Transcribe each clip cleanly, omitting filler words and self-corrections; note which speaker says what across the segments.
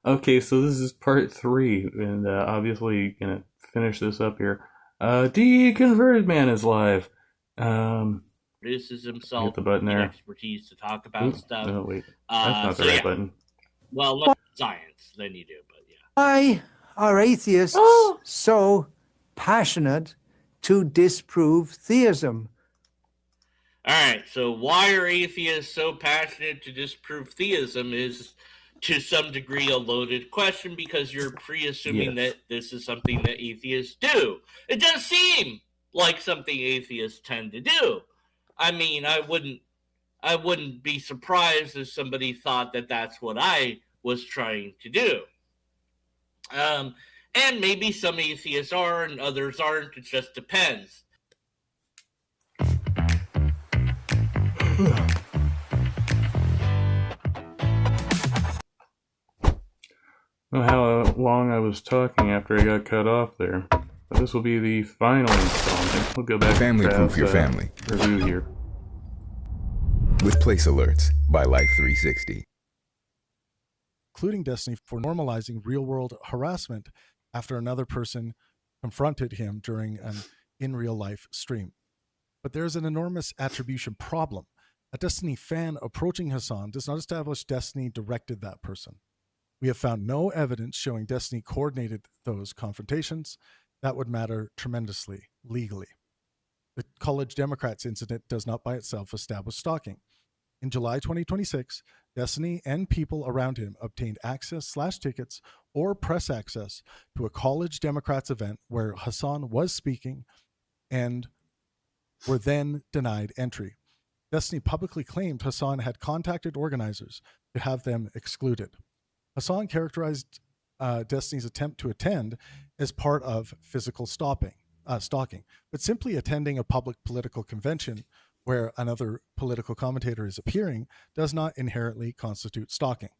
Speaker 1: Okay, so this is part three, and obviously gonna finish this up here. Deconverted Man is live.
Speaker 2: Produces
Speaker 1: I hit
Speaker 2: himself
Speaker 1: the button
Speaker 2: need
Speaker 1: there.
Speaker 2: expertise to talk about
Speaker 1: Oop,
Speaker 2: stuff.
Speaker 1: no, wait, that's not the
Speaker 2: So
Speaker 1: right
Speaker 2: yeah,
Speaker 1: button.
Speaker 2: well, look at science, then you do, but yeah.
Speaker 3: Why are atheists so passionate to disprove theism?
Speaker 2: All right, so why are atheists so passionate to disprove theism is to some degree a loaded question because you're pre-assuming
Speaker 1: Yes.
Speaker 2: that this is something that atheists do. It does seem like something atheists tend to do. I mean, I wouldn't be surprised if somebody thought that that's what I was trying to do. Um, and maybe some atheists are and others aren't. It just depends.
Speaker 1: Know how long I was talking after I got cut off there. But this will be the final installment. We'll go back
Speaker 4: Family
Speaker 1: to
Speaker 4: proof your family
Speaker 1: review here.
Speaker 4: with Place Alerts by Life 360.
Speaker 5: Including Destiny for normalizing real-world harassment after another person confronted him during an in-real-life stream. But there's an enormous attribution problem. A Destiny fan approaching Hassan does not establish Destiny directed that person. We have found no evidence showing Destiny coordinated those confrontations. That would matter tremendously legally. The College Democrats incident does not by itself establish stalking. In July 2026, Destiny and people around him obtained access/tickets or press access to a College Democrats event where Hassan was speaking and were then denied entry. Destiny publicly claimed Hassan had contacted organizers to have them excluded. Hassan characterized Destiny's attempt to attend as part of physical stalking, but simply attending a public political convention where another political commentator is appearing does not inherently constitute stalking.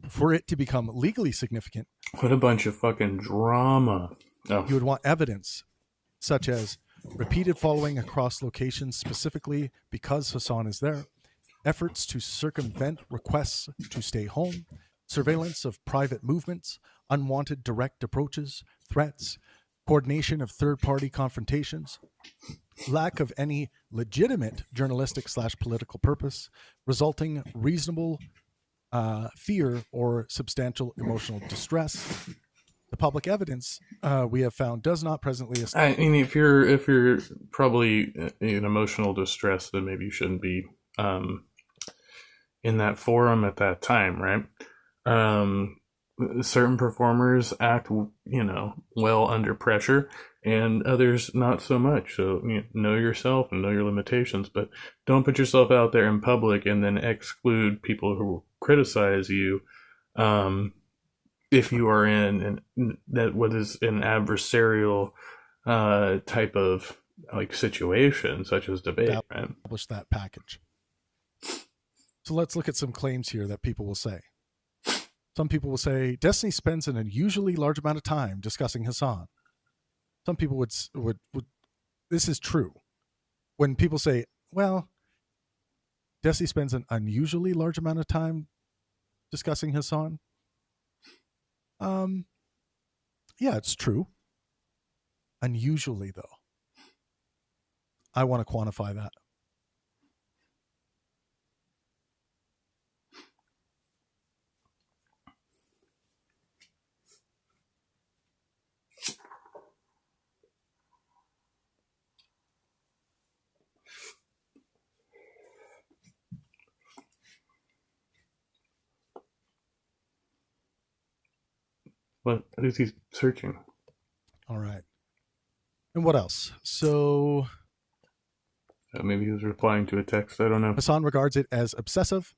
Speaker 5: For it to become legally significant,
Speaker 1: What a bunch of fucking drama. Oh.
Speaker 5: You would want evidence, such as repeated following across locations specifically because Hassan is there, efforts to circumvent requests to stay home, surveillance of private movements, unwanted direct approaches, threats, coordination of third-party confrontations, lack of any legitimate journalistic/political purpose, resulting reasonable fear or substantial emotional distress. The public evidence we have found does not presently.
Speaker 1: I mean, if you're probably in emotional distress, then maybe you shouldn't be in that forum at that time, right? Certain performers act, well under pressure, and others not so much. So know yourself and know your limitations, but don't put yourself out there in public and then exclude people who criticize you. If you are in that what is an adversarial type of like situation, such as debate, right?
Speaker 5: Establish that package. So let's look at some claims here that people will say. Some people will say Destiny spends an unusually large amount of time discussing Hassan. Some people would this is true. When people say, well, Destiny spends an unusually large amount of time discussing Hassan. Yeah, it's true. Unusually, though. I want to quantify that.
Speaker 1: What is he searching?
Speaker 5: All right. And what else? So
Speaker 1: maybe he was replying to a text. I don't know.
Speaker 5: Hassan regards it as obsessive.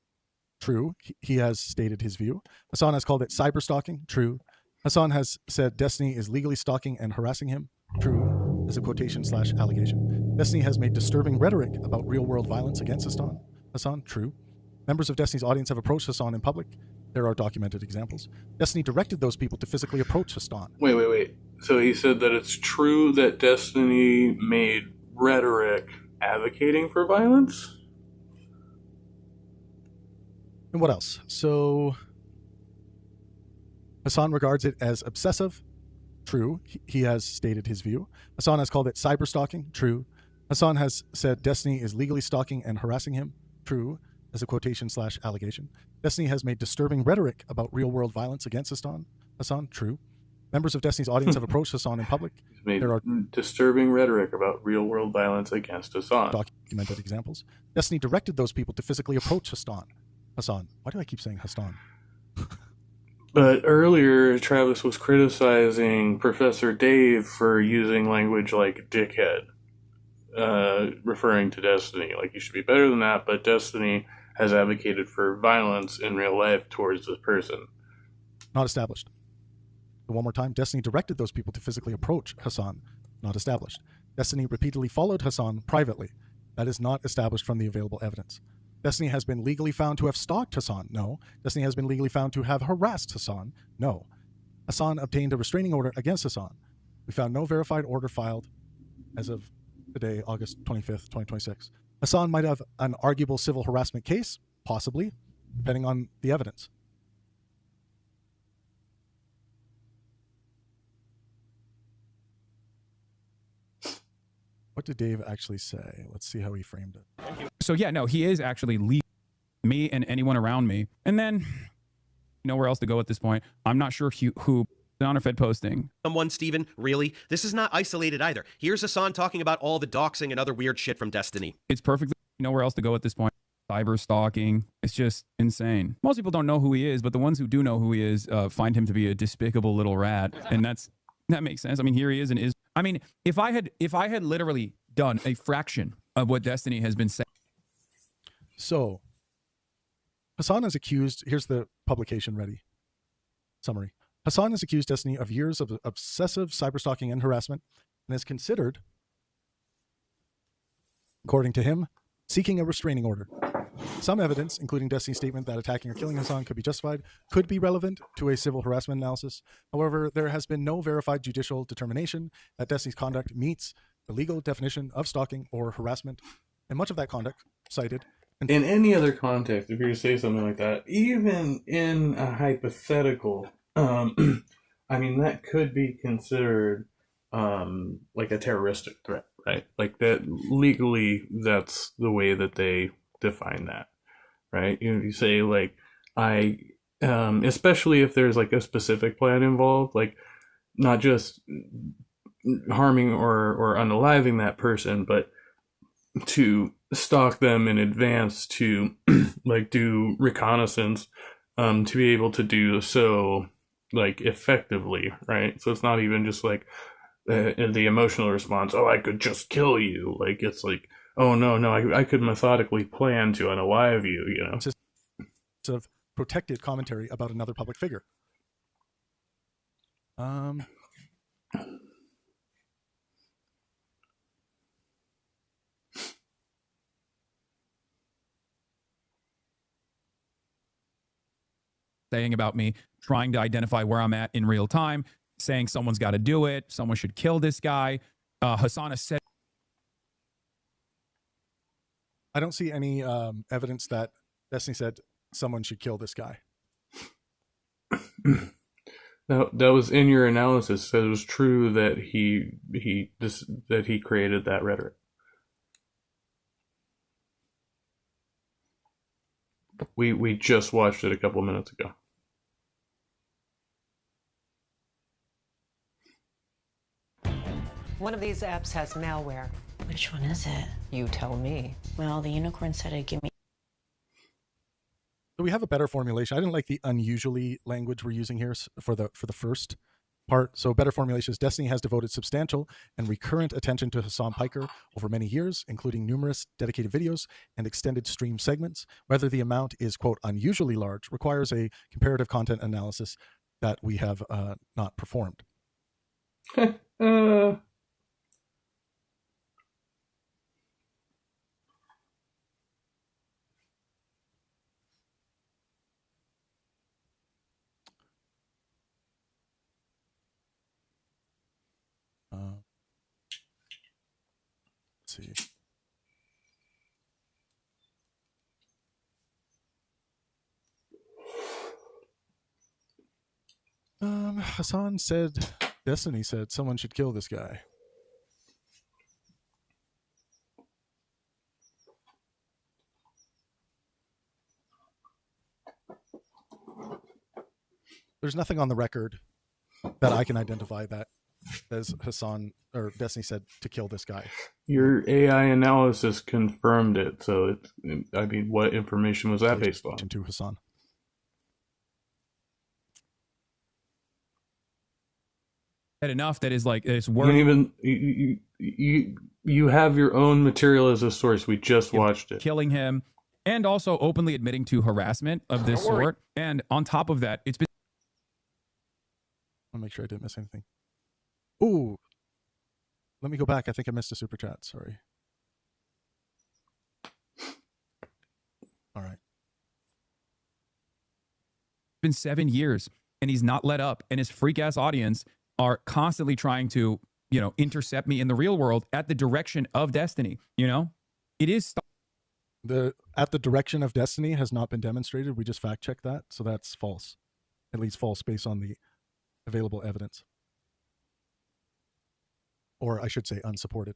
Speaker 5: True. He has stated his view. Hassan has called it cyber stalking. True. Hassan has said Destiny is legally stalking and harassing him. True. As a quotation/allegation. Destiny has made disturbing rhetoric about real-world violence against Hassan. True. Members of Destiny's audience have approached Hassan in public. There are documented examples. Destiny directed those people to physically approach Hassan.
Speaker 1: Wait. So he said that it's true that Destiny made rhetoric advocating for violence?
Speaker 5: And what else? So Hassan regards it as obsessive. True. He has stated his view. Hassan has called it cyber stalking. True. Hassan has said Destiny is legally stalking and harassing him. True, as a quotation / allegation. Destiny has made disturbing rhetoric about real-world violence against Hassan. True. Members of Destiny's audience have approached Hassan in public.
Speaker 1: There are disturbing rhetoric about real-world violence against Hassan.
Speaker 5: Documented examples. Destiny directed those people to physically approach Hassan. Why do I keep saying Hassan?
Speaker 1: But earlier, Travis was criticizing Professor Dave for using language like dickhead, referring to Destiny. Like, you should be better than that, but Destiny has advocated for violence in real life towards this person.
Speaker 5: Not established. One more time. Destiny directed those people to physically approach Hassan. Not established. Destiny repeatedly followed Hassan privately. That is not established from the available evidence. Destiny has been legally found to have stalked Hassan. No. Destiny has been legally found to have harassed Hassan. No. Hassan obtained a restraining order against Hassan. We found no verified order filed as of today, August 25th, 2026. Hassan might have an arguable civil harassment case, possibly, depending on the evidence. What did Dave actually say? Let's see how he framed it.
Speaker 6: So yeah, no, he is actually leaving me and anyone around me. And then nowhere else to go at this point. I'm not sure who Honor Fed posting.
Speaker 7: Someone, Steven, really? This is not isolated either. Here's Hassan talking about all the doxing and other weird shit from Destiny.
Speaker 6: It's perfectly nowhere else to go at this point. Cyber stalking. It's just insane. Most people don't know who he is, but the ones who do know who he is find him to be a despicable little rat. And that makes sense. I mean, here he is and is. I mean, if I had literally done a fraction of what Destiny has been saying.
Speaker 5: So Hassan is accused. Here's the publication ready. Summary. Hassan has accused Destiny of years of obsessive cyberstalking and harassment and is considered, according to him, seeking a restraining order. Some evidence, including Destiny's statement that attacking or killing Hassan could be justified, could be relevant to a civil harassment analysis. However, there has been no verified judicial determination that Destiny's conduct meets the legal definition of stalking or harassment, and much of that conduct cited.
Speaker 1: In any other context, if you were to say something like that, even in a hypothetical, I mean, that could be considered like a terroristic threat, right? Like that legally, that's the way that they define that, right? You say like, especially if there's like a specific plan involved, like not just harming or unaliving that person, but to stalk them in advance, to like do reconnaissance, to be able to do so like effectively, right? So it's not even just like the emotional response, oh, I could just kill you. Like it's like, oh no, I could methodically plan to unalive you, you know.
Speaker 5: It's sort of protected commentary about another public figure.
Speaker 6: Saying about me, trying to identify where I'm at in real time, saying someone's got to do it, someone should kill this guy. Hassan has said.
Speaker 5: I don't see any evidence that Destiny said someone should kill this guy.
Speaker 1: That was in your analysis. So it was true that he created that rhetoric. We just watched it a couple minutes ago.
Speaker 8: One of these apps has malware.
Speaker 9: Which one is it?
Speaker 8: You tell me.
Speaker 9: Well, the unicorn said it'd give me.
Speaker 5: So we have a better formulation. I didn't like the unusually language we're using here for the first part. So better formulation is Destiny has devoted substantial and recurrent attention to Hassan Piker over many years, including numerous dedicated videos and extended stream segments. Whether the amount is, quote, unusually large requires a comparative content analysis that we have not performed. Let's see. Hassan said, Destiny said someone should kill this guy. There's nothing on the record that I can identify that says Hassan or Destiny said to kill this guy.
Speaker 1: Your AI analysis confirmed it. So I mean, what information was that based on?
Speaker 5: To Hassan.
Speaker 6: Enough that is like it's worth.
Speaker 1: You have your own material as a source. We just watched it.
Speaker 6: Killing him, and also openly admitting to harassment of this sort. And on top of that, it's been.
Speaker 5: I'll make sure I didn't miss anything. Ooh, let me go back. I think I missed a super chat. Sorry. All right.
Speaker 6: It's been 7 years, and he's not let up, and his freak ass audience are constantly trying to, intercept me in the real world at the direction of Destiny. It is
Speaker 5: at the direction of Destiny has not been demonstrated. We just fact checked that, so that's false. At least false based on the available evidence, or I should say, unsupported.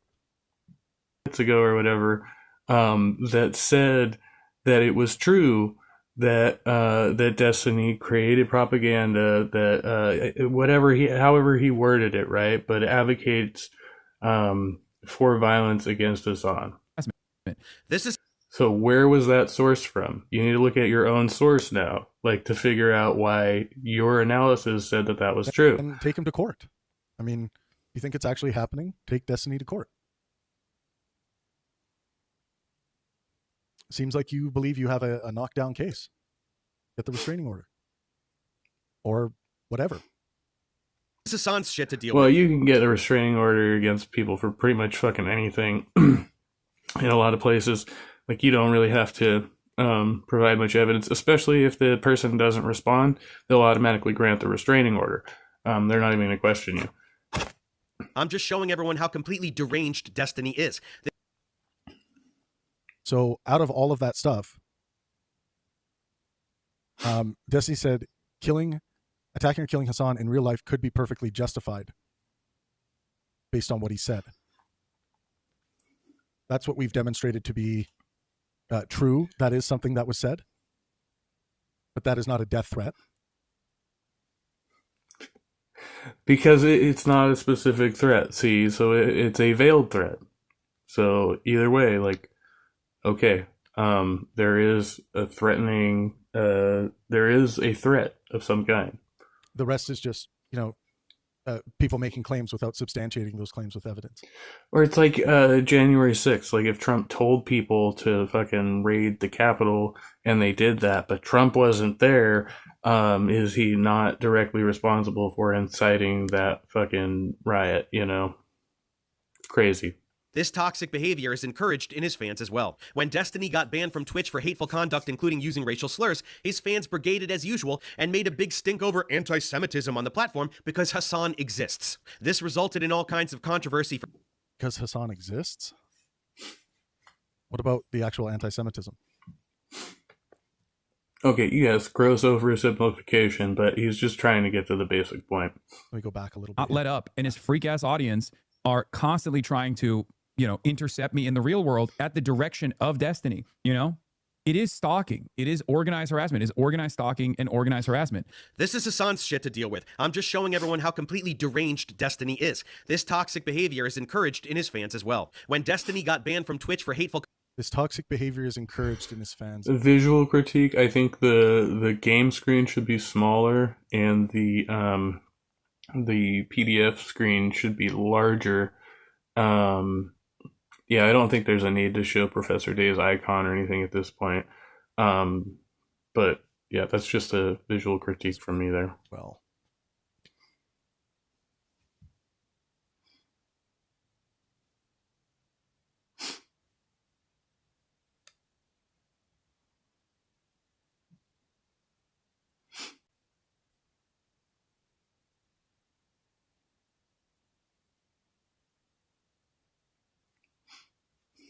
Speaker 1: Ago or whatever, that said that it was true that that Destiny created propaganda that however he worded it, right, but advocates for violence against Hassan. So where was that source from? You need to look at your own source now, like to figure out why your analysis said that was true.
Speaker 5: And take him to court. I mean, you think it's actually happening? Take Destiny to court. Seems like you believe you have a knockdown case. Get the restraining order. Or whatever.
Speaker 7: This is Hassan's shit to deal
Speaker 1: with. Well,
Speaker 7: with.
Speaker 1: you can get a restraining order against people for pretty much fucking anything in a lot of places. Like, you don't really have to provide much evidence, especially if the person doesn't respond. They'll automatically grant the restraining order. They're not even going to question you.
Speaker 7: I'm just showing everyone how completely deranged Destiny is.
Speaker 5: So out of all of that stuff, Destiny said attacking or killing Hassan in real life could be perfectly justified based on what he said. That's what we've demonstrated to be true. That is something that was said, but that is not a death threat.
Speaker 1: Because it's not a specific threat, see, so it's a veiled threat. So either way, like, okay, there is a threatening, there is a threat of some kind.
Speaker 5: The rest is just, people making claims without substantiating those claims with evidence.
Speaker 1: Or it's like January 6th, like if Trump told people to fucking raid the Capitol and they did that, but Trump wasn't there, is he not directly responsible for inciting that fucking riot, It's crazy.
Speaker 7: This toxic behavior is encouraged in his fans as well. When Destiny got banned from Twitch for hateful conduct, including using racial slurs, his fans brigaded as usual and made a big stink over anti-Semitism on the platform because Hassan exists. This resulted in all kinds of controversy.
Speaker 5: Because Hassan exists? What about the actual anti-Semitism?
Speaker 1: Okay, yes, gross oversimplification, but he's just trying to get to the basic point.
Speaker 5: Let me go back a little bit.
Speaker 6: Not let up, and his freak-ass audience are constantly trying to intercept me in the real world at the direction of Destiny. It is stalking. It is organized harassment. It is organized stalking and organized harassment.
Speaker 7: This is Hassan's shit to deal with. I'm just showing everyone how completely deranged Destiny is. This toxic behavior is encouraged in his fans as well. When Destiny got banned from Twitch for hateful...
Speaker 5: This toxic behavior is encouraged in his fans.
Speaker 1: Visual critique, I think the game screen should be smaller and the PDF screen should be larger. Yeah, I don't think there's a need to show Professor Day's icon or anything at this point. But yeah, that's just a visual critique from me there.
Speaker 5: Well,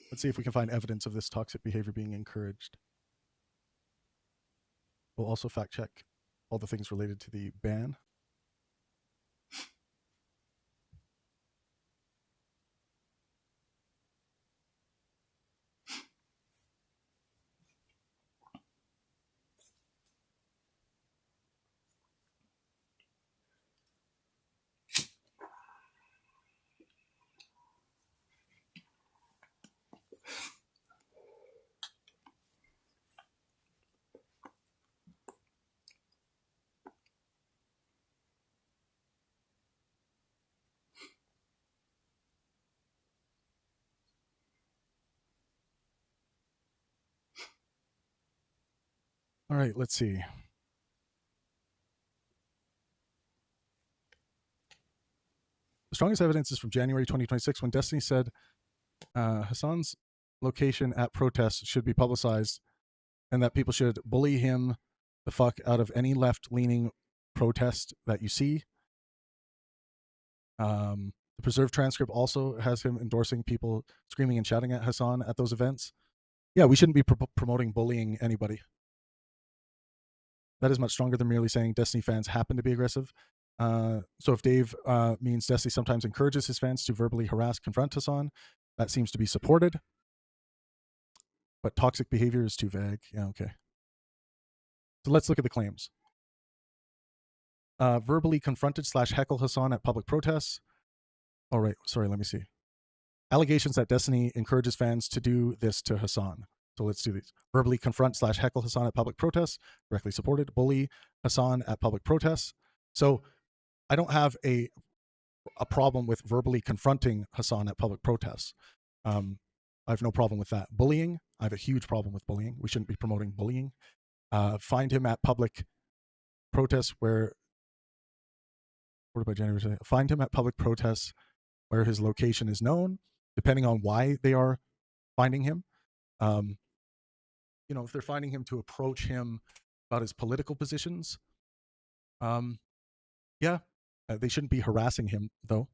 Speaker 5: let's see if we can find evidence of this toxic behavior being encouraged. We'll also fact check all the things related to the ban. All right, let's see. The strongest evidence is from January 2026 when Destiny said Hassan's location at protests should be publicized and that people should bully him the fuck out of any left-leaning protest that you see. The preserved transcript also has him endorsing people screaming and shouting at Hassan at those events. Yeah, we shouldn't be promoting bullying anybody. That is much stronger than merely saying Destiny fans happen to be aggressive. So if Dave means Destiny sometimes encourages his fans to verbally harass, confront Hassan, that seems to be supported. But toxic behavior is too vague. Yeah, okay. So let's look at the claims. Verbally confronted / heckle Hassan at public protests. Oh, right. Sorry, let me see. Allegations that Destiny encourages fans to do this to Hassan. So let's do these. Verbally confront / heckle Hassan at public protests. Directly supported. Bully Hassan at public protests. So I don't have a problem with verbally confronting Hassan at public protests. I have no problem with that. Bullying, I have a huge problem with bullying. We shouldn't be promoting bullying. Find him at public protests where, by January, find him at public protests where his location is known, depending on why they are finding him. If they're finding him to approach him about his political positions, they shouldn't be harassing him, though.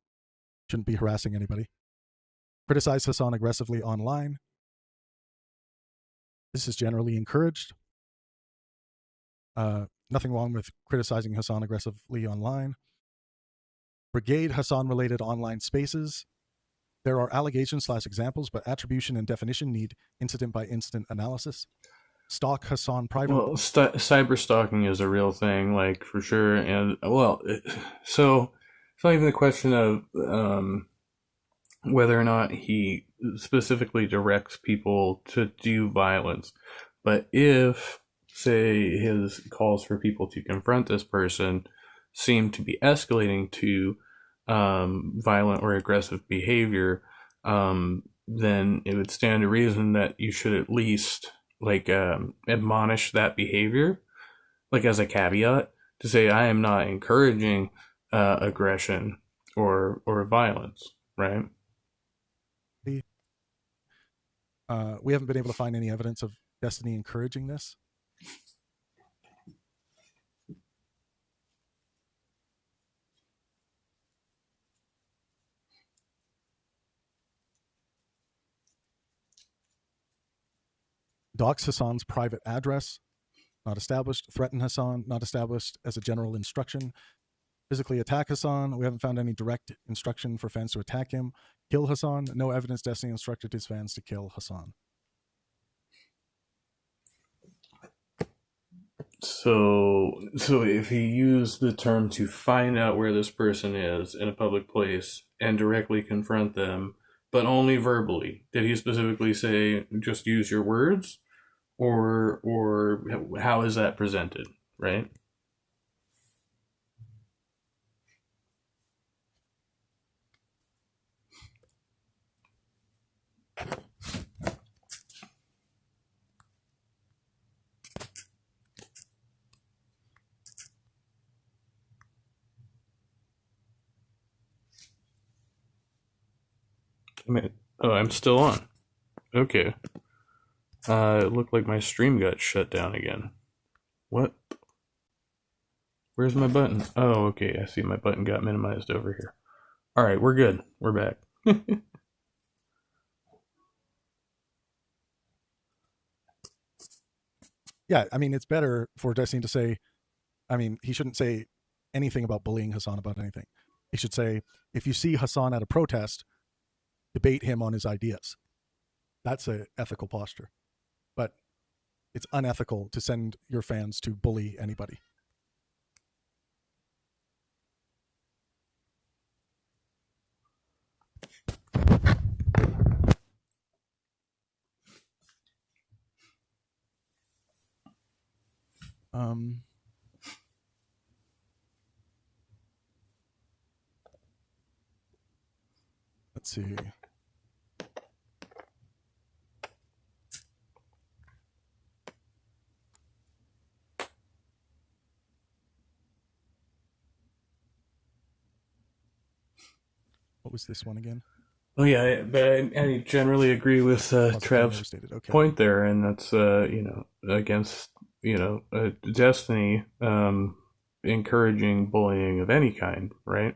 Speaker 5: Shouldn't be harassing anybody. Criticize Hassan aggressively online. This is generally encouraged. Nothing wrong with criticizing Hassan aggressively online. Brigade Hassan-related online spaces. There are allegations / examples, but attribution and definition need incident-by-incident analysis. Stalk Hassan privately.
Speaker 1: Well, cyber stalking is a real thing, like, for sure. And, so it's not even the question of whether or not he specifically directs people to do violence. But if, say, his calls for people to confront this person seem to be escalating to violent or aggressive behavior, then it would stand to reason that you should at least admonish that behavior, like as a caveat, to say I am not encouraging aggression or violence, right?
Speaker 5: We haven't been able to find any evidence of Destiny encouraging this. Dox Hassan's private address, not established. Threaten Hassan, not established as a general instruction. Physically attack Hassan, we haven't found any direct instruction for fans to attack him. Kill Hassan, no evidence Destiny instructed his fans to kill Hassan.
Speaker 1: So if he used the term to find out where this person is in a public place and directly confront them, but only verbally, did he specifically say just use your words, or how is that presented, right? I'm still on. Okay. It looked like my stream got shut down again. What? Where's my button? Oh, okay. I see my button got minimized over here. All right, we're good. We're back.
Speaker 5: Yeah, I mean, it's better for Destiny to say, he shouldn't say anything about bullying Hassan about anything. He should say, if you see Hassan at a protest, debate him on his ideas. That's an ethical posture. But it's unethical to send your fans to bully anybody. Let's see. What was this one again?
Speaker 1: Oh yeah, but I generally agree with Trav's point there, and that's against Destiny encouraging bullying of any kind, right?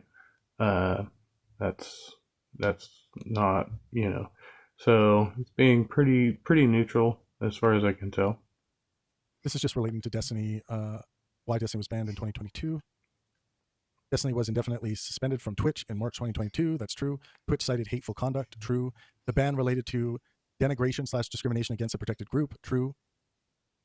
Speaker 1: That's not so it's being pretty neutral as far as I can tell.
Speaker 5: This is just relating to Destiny, why Destiny was banned in 2022. Destiny was indefinitely suspended from Twitch in March 2022. That's true. Twitch cited hateful conduct. True. The ban related to denigration/discrimination against a protected group. True.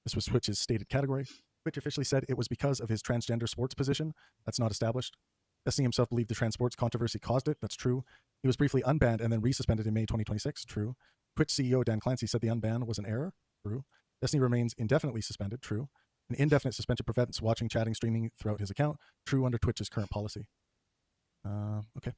Speaker 5: This was Twitch's stated category. Twitch officially said it was because of his transgender sports position. That's not established. Destiny himself believed the trans sports controversy caused it. That's true. He was briefly unbanned and then resuspended in May 2026. True. Twitch CEO Dan Clancy said the unban was an error. True. Destiny remains indefinitely suspended. True. An indefinite suspension prevents watching, chatting, streaming throughout his account. True under Twitch's current policy. Okay.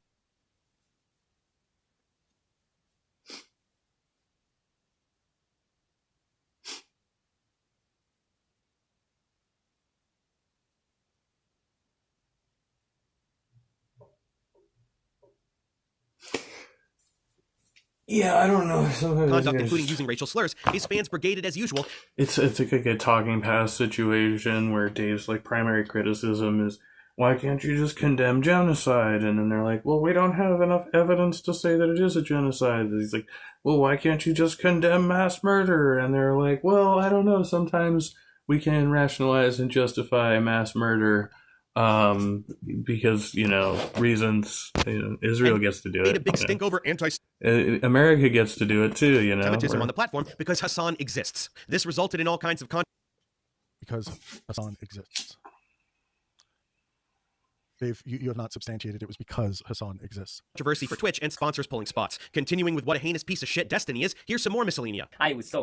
Speaker 1: Yeah, I don't know.
Speaker 7: Conduct, including using racial slurs, his fans brigaded as usual.
Speaker 1: It's like a talking past situation where Dave's like primary criticism is, why can't you just condemn genocide? And then they're like, well, we don't have enough evidence to say that it is a genocide. And he's like, well, why can't you just condemn mass murder? And they're like, well, I don't know. Sometimes we can rationalize and justify mass murder because reasons. Israel gets to do it.
Speaker 7: Made a big stink over
Speaker 1: America gets to do it too.
Speaker 7: Anti-Semitism on the platform because Hassan exists. This resulted in all kinds of
Speaker 5: because Hassan exists. Dave, you have not substantiated it was because Hassan exists.
Speaker 7: Controversy for Twitch and sponsors pulling spots. Continuing with what a heinous piece of shit Destiny is, here's some more miscellanea.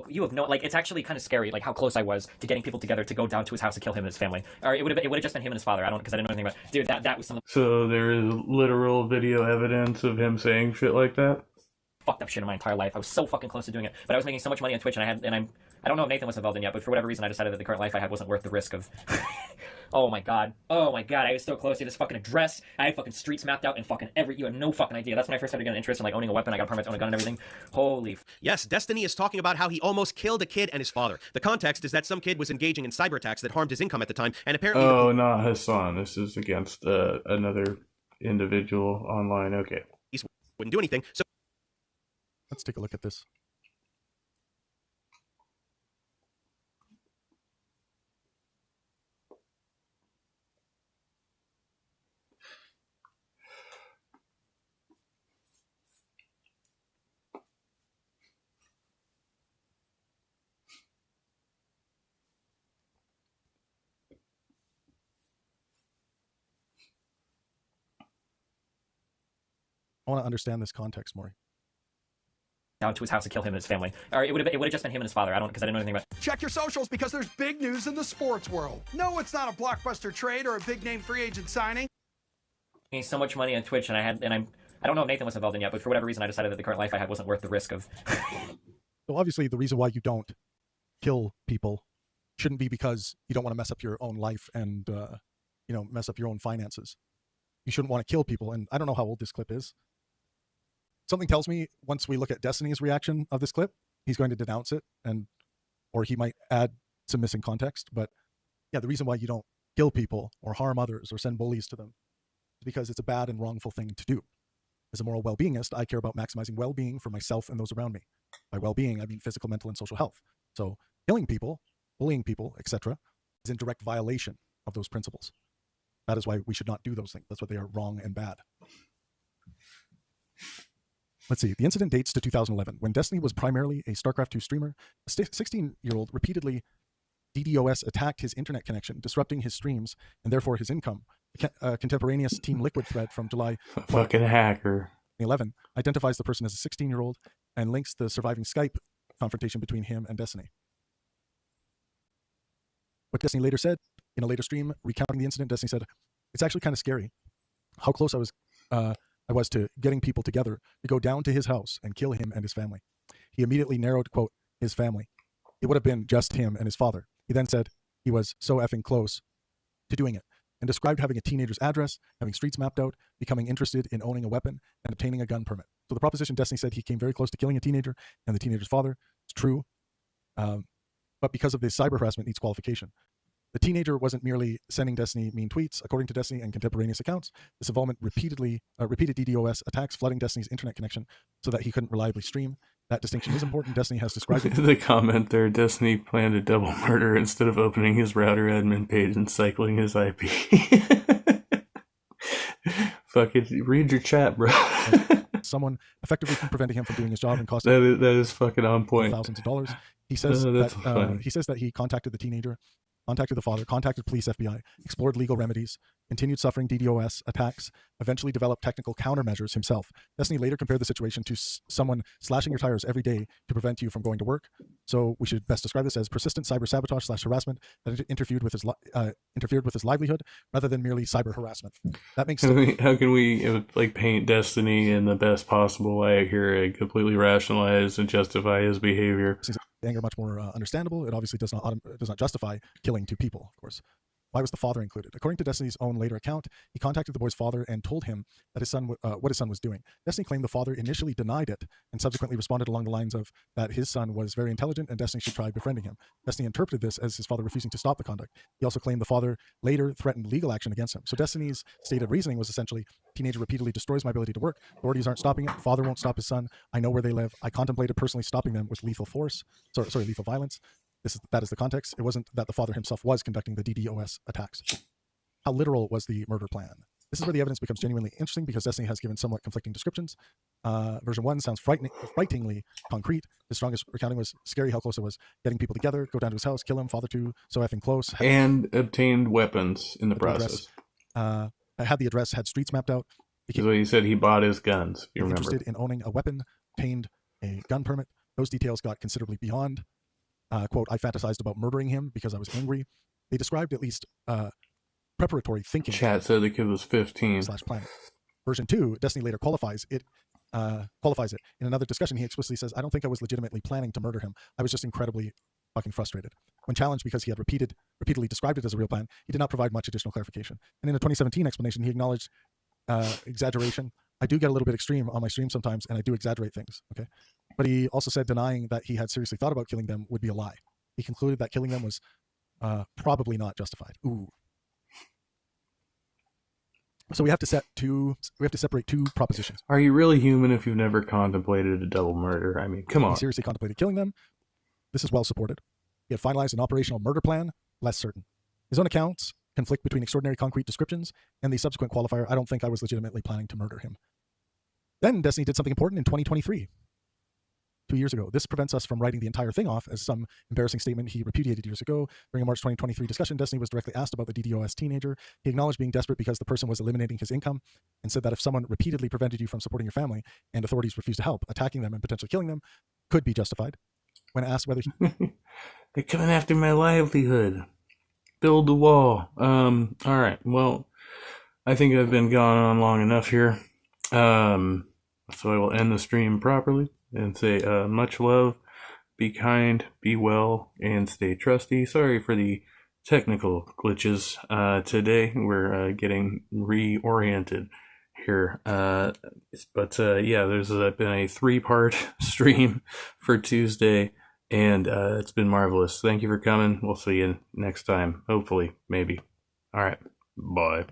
Speaker 10: You have no, it's actually kind of scary, how close I was to getting people together to go down to his house and kill him and his family. Or it would have just been him and his father. Because I didn't know anything about it. Dude, that was something.
Speaker 1: So there is literal video evidence of him saying shit like that?
Speaker 10: Fucked up shit in my entire life. I was so fucking close to doing it, but I was making so much money on Twitch, and I don't know if Nathan was involved in yet, but for whatever reason, I decided that the current life I had wasn't worth the risk of. Oh my god, I was so close to this fucking address. I had fucking streets mapped out and you had no fucking idea. That's when I first started getting interest in owning a weapon. I got a permit to own a gun and everything. Holy.
Speaker 7: Yes, Destiny is talking about how he almost killed a kid and his father. The context is that some kid was engaging in cyber attacks that harmed his income at the time, and apparently.
Speaker 1: Oh, not Hassan. This is against another individual online. Okay.
Speaker 7: He wouldn't do anything. So.
Speaker 5: Let's take a look at this. I want to understand this context more.
Speaker 10: Down to his house to kill him and his family. Or it would have just been him and his father. Because I didn't know anything about it.
Speaker 11: Check your socials because there's big news in the sports world. No, it's not a blockbuster trade or a big name free agent signing.
Speaker 10: Making so much money on Twitch, and I don't know if Nathan was involved in yet, but for whatever reason, I decided that the current life I had wasn't worth the risk of.
Speaker 5: So obviously, the reason why you don't kill people shouldn't be because you don't want to mess up your own life and mess up your own finances. You shouldn't want to kill people, and I don't know how old this clip is. Something tells me once we look at Destiny's reaction of this clip, he's going to denounce it, or he might add some missing context. But yeah, the reason why you don't kill people or harm others or send bullies to them is because it's a bad and wrongful thing to do. As a moral well-beingist, I care about maximizing well-being for myself and those around me. By well-being, I mean physical, mental, and social health. So killing people, bullying people, etc., is in direct violation of those principles. That is why we should not do those things. That's why they are wrong and bad. Let's see. The incident dates to 2011, when Destiny was primarily a StarCraft 2 streamer. A 16-year-old repeatedly DDoS attacked his internet connection, disrupting his streams and therefore his income. A contemporaneous Team Liquid thread from July
Speaker 1: fucking hacker
Speaker 5: 2011 identifies the person as a 16-year-old and links the surviving Skype confrontation between him and Destiny. What Destiny later said in a later stream recounting the incident, Destiny said, "It's actually kind of scary how close I was to getting people together to go down to his house and kill him and his family. He immediately narrowed, quote, his family. It would have been just him and his father. He then said he was so effing close to doing it. and described having a teenager's address, having streets mapped out, becoming interested in owning a weapon, and obtaining a gun permit. So the proposition Destiny said he came very close to killing a teenager and the teenager's father, it's true, but because of the cyber harassment needs qualification. The teenager wasn't merely sending Destiny mean tweets. According to Destiny and contemporaneous accounts, this involvement repeated DDoS attacks, flooding Destiny's internet connection so that he couldn't reliably stream. That distinction is important. Destiny has described it.
Speaker 1: The comment there, Destiny planned a double murder instead of opening his router admin page and cycling his IP. Fuck it, read your chat, bro.
Speaker 5: Someone effectively preventing him from doing his job and costing
Speaker 1: that is fucking on point.
Speaker 5: Thousands of dollars. He says that he contacted the teenager, contacted the father, contacted police, FBI, explored legal remedies, continued suffering DDoS attacks, eventually developed technical countermeasures himself. Destiny later compared the situation to someone slashing your tires every day to prevent you from going to work. So we should best describe this as persistent cyber sabotage / harassment that interfered with his livelihood rather than merely cyber harassment. That makes sense.
Speaker 1: How can we like paint Destiny in the best possible way here and completely rationalize and justify his behavior?
Speaker 5: Anger much more understandable. It obviously does not justify killing two people, of course. Why was the father included? According to Destiny's own later account, he contacted the boy's father and told him that what his son was doing. Destiny claimed the father initially denied it and subsequently responded along the lines of that his son was very intelligent and Destiny should try befriending him. Destiny interpreted this as his father refusing to stop the conduct. He also claimed the father later threatened legal action against him. So Destiny's stated reasoning was essentially, teenager repeatedly destroys my ability to work. Authorities aren't stopping it. Father won't stop his son. I know where they live. I contemplated personally stopping them with lethal violence. That is the context. It wasn't that the father himself was conducting the DDoS attacks. How literal was the murder plan? This is where the evidence becomes genuinely interesting because Destiny has given somewhat conflicting descriptions. Version 1 sounds frighteningly concrete. His strongest recounting was scary how close it was. Getting people together, go down to his house, kill him, father 2, so effing close.
Speaker 1: And obtained weapons in the process.
Speaker 5: I had the address, had streets mapped out.
Speaker 1: So he said he bought his guns, if you remember.
Speaker 5: Interested in owning a weapon, obtained a gun permit. Those details got considerably beyond. Quote, I fantasized about murdering him because I was angry. They described at least preparatory thinking.
Speaker 1: Chat said the kid was 15.
Speaker 5: /planet. Version 2, Destiny later qualifies it. In another discussion, he explicitly says, I don't think I was legitimately planning to murder him. I was just incredibly fucking frustrated. When challenged because he had repeatedly described it as a real plan, he did not provide much additional clarification. And in a 2017 explanation, he acknowledged exaggeration. I do get a little bit extreme on my stream sometimes, and I do exaggerate things, okay? But he also said denying that he had seriously thought about killing them would be a lie. He concluded that killing them was probably not justified. Ooh. So we have to separate two propositions.
Speaker 1: Are you really human if you've never contemplated a double murder? I mean, come on.
Speaker 5: He seriously contemplated killing them. This is well supported. He had finalized an operational murder plan, less certain. His own accounts conflict between extraordinary concrete descriptions and the subsequent qualifier, I don't think I was legitimately planning to murder him. Then Destiny did something important in 2023, 2 years ago. This prevents us from writing the entire thing off as some embarrassing statement he repudiated years ago. During a March 2023 discussion, Destiny was directly asked about the DDoS teenager. He acknowledged being desperate because the person was eliminating his income and said that if someone repeatedly prevented you from supporting your family and authorities refused to help, attacking them and potentially killing them could be justified. When asked whether
Speaker 1: They're coming after my livelihood. Build the wall. All right. Well, I think I've been gone on long enough here. So I will end the stream properly and say much love, be kind, be well, and stay trusty. Sorry for the technical glitches today. We're getting reoriented here. But yeah, there's been a 3-part stream for Tuesday. And it's been marvelous. Thank you for coming. We'll see you next time. Hopefully, maybe. All right. Bye.